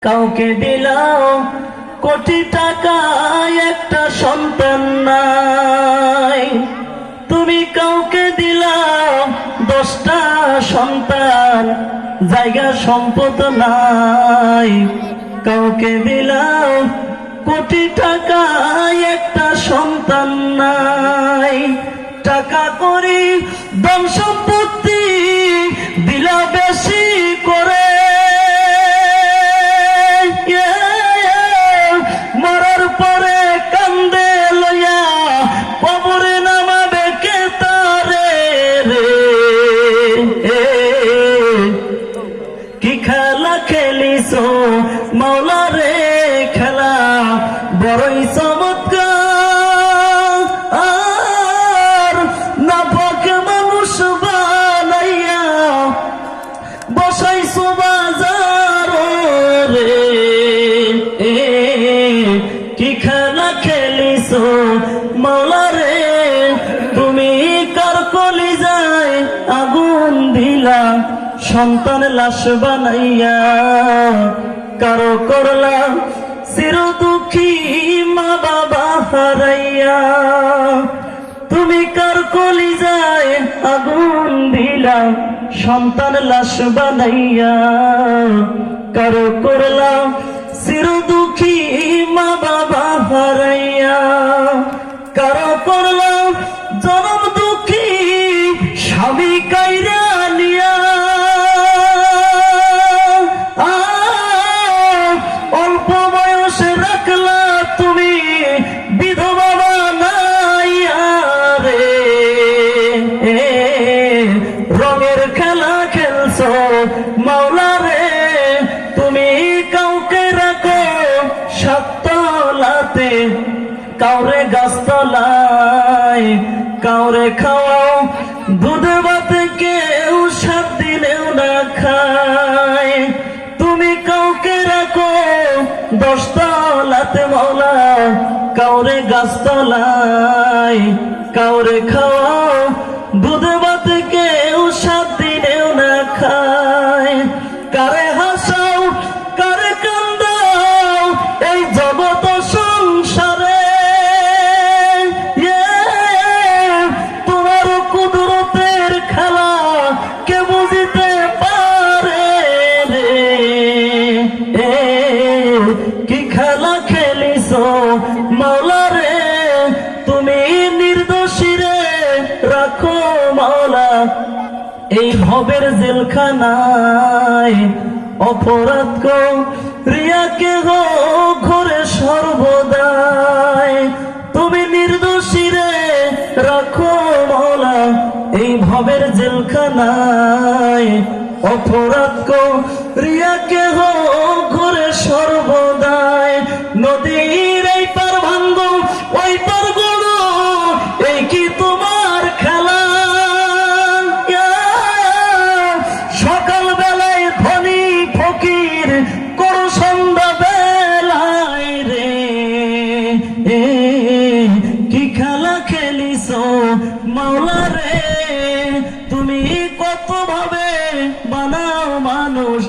কাউকে দিলাও কোটি টাকা একটা সন্তান নাই, তুমি কাউকে দিলাও 10টা সন্তান, জায়গা সম্পদ নাই। কাউকে দিলাও কোটি টাকা একটা সন্তান নাই, টাকা করি ধন সম্পত্তি দিলা বেশি করে, মরার পরে কান্দে লইয়া কবরে নামাবে কে তারে রে। কি খেলা খেলিছো মাওলা রে, খেলা বড়ই চমৎকার, নাপাক মানুষ বানাইয়া বসাইছো বাজার রে। কি খেলা খেলিছো মাওলা রে, তুমি কার কলিজায় আগুন দিলা সন্তান লাশ বানাইয়া, কারো করলা চির দুঃখী মা বাবা হারাইয়া। তুমি কার কলিজায় আগুন দিলা সন্তান লাশ বানাইয়া, কারো করলা চির দুঃখী মা বাবা হারাইয়া। কারো করলা জনম দুঃখী স্বামী কাইরা নিয়া, অল্প বয়সে রাখলা তুমি বিধবা বানাইয়া রে। রঙের খেলা খেলছো মাওলা রে, তুমি কাউকে রাখো সাততলাতে, কাউরে গাছতলায়, কাউরে খাওয়াও দুধ ভাতে, কেউ 7 দিনেও না খায়। তুমি কাউকে রাখো 10 তলাতে মাওলা, কাউরে গাছতলায়, কাউরে খাওয়াও দুধ ভাতে, কেউ 7 দিনেও না খায়। কারে হাসাও কারে কান্দাও এই জগৎ সংসারে, তোমার কুদরতের খেলা কে বুঝিতে পারে রে। কি খেলা খেলিছো মাওলা রে, তুমি নির্দোষী রে রাখো মাওলা এই ভবের জেলখানায়। অপরাধ কো রিয়াকে গো ঘরে সর্বদাই, তুমি নির্দোষী রে রাখো মাওলা এই ভবের জেলখানায়। অপরাধ কো রিয়াকে গো ঘরে সর্বদাই, নদীর এই পার ভাঙ্গো ওই পার গড়ো, এই কি তোমার খেলা? সকাল বেলায় ধনী ফকির করো সন্ধ্যা বেলায় রে। কি খেলা খেলিছো মাওলা রে, তুমি কত ভাবে বানাও মানুষ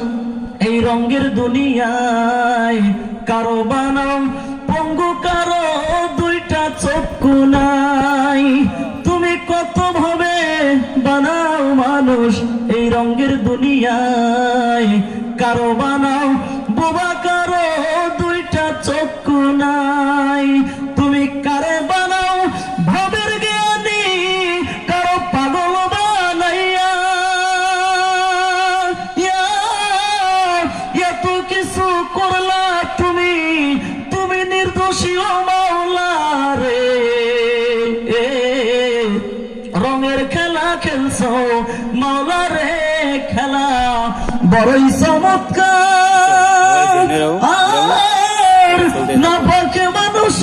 এই রঙের দুনিয়ায়। কারো বানাও পঙ্গু, কারো 2টা চক্ষু নাই। তুমি কত ভাবে বানাও মানুষ এই রঙের দুনিয়ায়, কারো বানাও বোবা, কারো 2টা চক্ষু নাই। তুমি কারে বানাও ভাবের জ্ঞানী, কারো পাগল বানাইয়া। এত কিছু করলা তুমি, তুমি নির্দোষী ও মাওলা রে। রঙের খেলা খেলছো মাওলা রে, খেলা বড়ই চমৎকার, নাপাক মানুষ